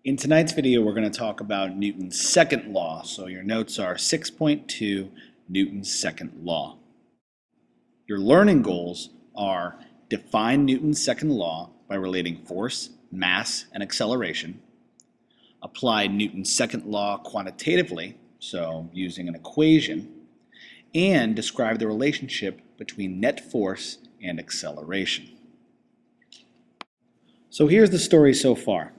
In tonight's video, we're going to talk about Newton's second law. So your notes are 6.2, Newton's second law. Your learning goals are define Newton's second law by relating force, mass, and acceleration. Apply Newton's second law quantitatively, so using an equation. And describe the relationship between net force and acceleration. So here's the story so far.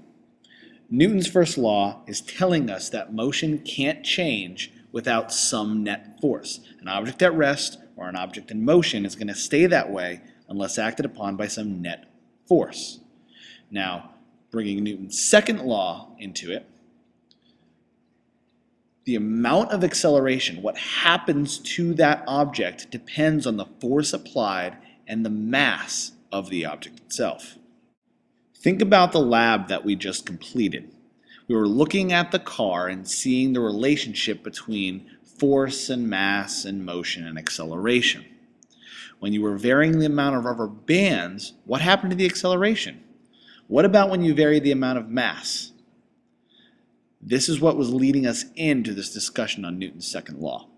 Newton's first law is telling us that motion can't change without some net force. An object at rest or an object in motion is going to stay that way unless acted upon by some net force. Now, bringing Newton's second law into it, the amount of acceleration, what happens to that object, depends on the force applied and the mass of the object itself. Think about the lab that we just completed. We were looking at the car and seeing the relationship between force and mass and motion and acceleration. When you were varying the amount of rubber bands, what happened to the acceleration? What about when you vary the amount of mass? This is what was leading us into this discussion on Newton's second law.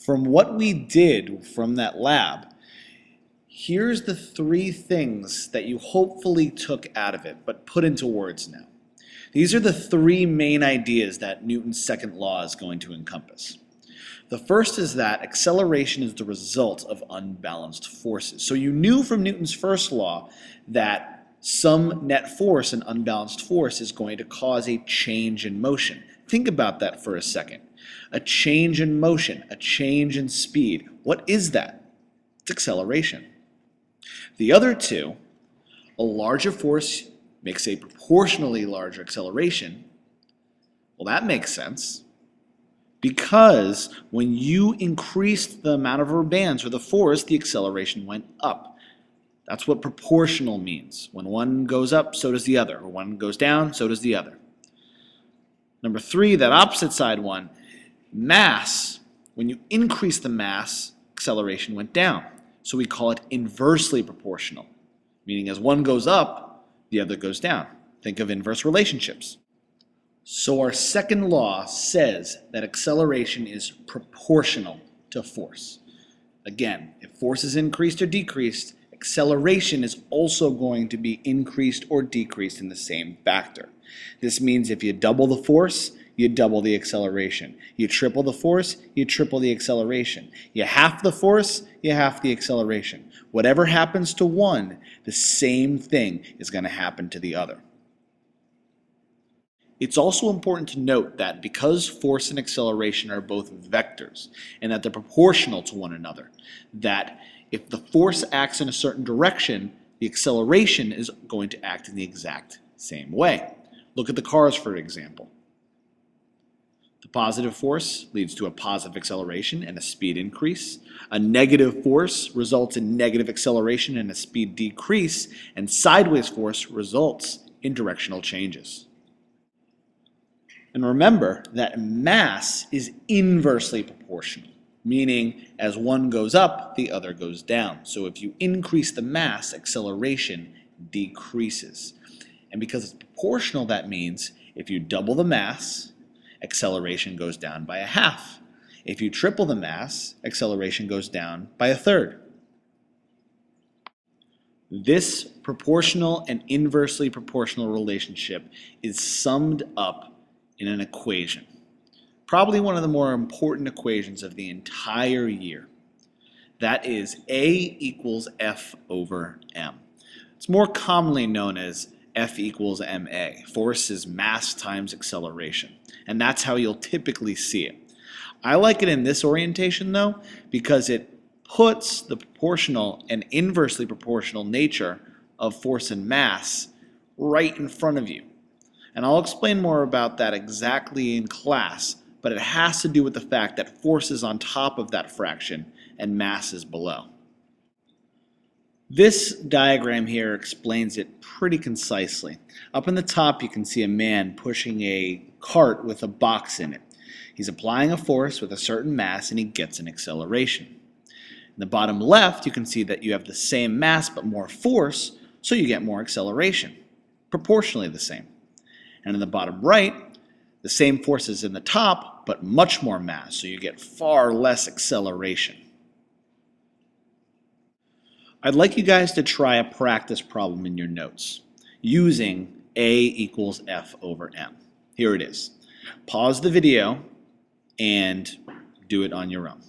From what we did from that lab, here's the three things that you hopefully took out of it, but put into words now. These are the three main ideas that Newton's second law is going to encompass. The first is that acceleration is the result of unbalanced forces. So you knew from Newton's first law that some net force and unbalanced force is going to cause a change in motion. Think about that for a second. A change in motion, a change in speed. What is that? It's acceleration. The other two, a larger force makes a proportionally larger acceleration. Well, that makes sense because when you increased the amount of rubber bands or the force, the acceleration went up. That's what proportional means. When one goes up, so does the other. Or one goes down, so does the other. Number three, that opposite side one, mass. When you increase the mass, acceleration went down. So we call it inversely proportional, meaning as one goes up, the other goes down. Think of inverse relationships. So our second law says that acceleration is proportional to force. Again, if force is increased or decreased, acceleration is also going to be increased or decreased in the same factor. This means if you double the force, you double the acceleration. You triple the force, you triple the acceleration. You half the force, you half the acceleration. Whatever happens to one, the same thing is going to happen to the other. It's also important to note that because force and acceleration are both vectors and that they're proportional to one another, that if the force acts in a certain direction, the acceleration is going to act in the exact same way. Look at the cars, for example. The positive force leads to a positive acceleration and a speed increase. A negative force results in negative acceleration and a speed decrease, and sideways force results in directional changes. And remember that mass is inversely proportional, meaning as one goes up, the other goes down. So if you increase the mass, acceleration decreases. And because it's proportional, that means if you double the mass, acceleration goes down by a half. If you triple the mass, acceleration goes down by a third. This proportional and inversely proportional relationship is summed up in an equation. Probably one of the more important equations of the entire year. That is A equals F over M. It's more commonly known as F equals ma. Force is mass times acceleration. And that's how you'll typically see it. I like it in this orientation though, because it puts the proportional and inversely proportional nature of force and mass right in front of you. And I'll explain more about that exactly in class, but it has to do with the fact that force is on top of that fraction and mass is below. This diagram here explains it pretty concisely. Up in the top you can see a man pushing a cart with a box in it. He's applying a force with a certain mass and he gets an acceleration. In the bottom left you can see that you have the same mass but more force, so you get more acceleration. Proportionally the same. And in the bottom right, the same force is in the top, but much more mass, so you get far less acceleration. I'd like you guys to try a practice problem in your notes using A equals F over M. Here it is. Pause the video and do it on your own.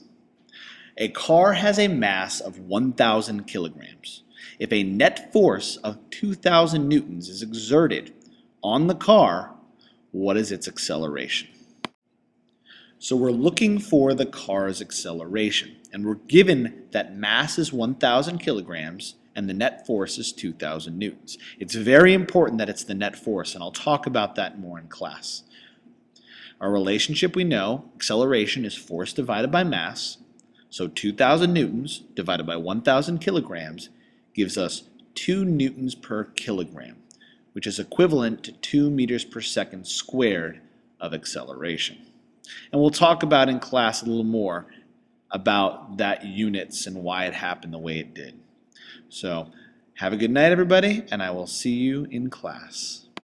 A car has a mass of 1,000 kilograms. If a net force of 2,000 newtons is exerted on the car, what is its acceleration? So we're looking for the car's acceleration, and we're given that mass is 1,000 kilograms and the net force is 2,000 newtons. It's very important that it's the net force, and I'll talk about that more in class. Our relationship we know, acceleration is force divided by mass, so 2,000 newtons divided by 1,000 kilograms gives us 2 newtons per kilogram, which is equivalent to 2 meters per second squared of acceleration. And we'll talk about in class a little more about that units and why it happened the way it did. So have a good night, everybody, and I will see you in class.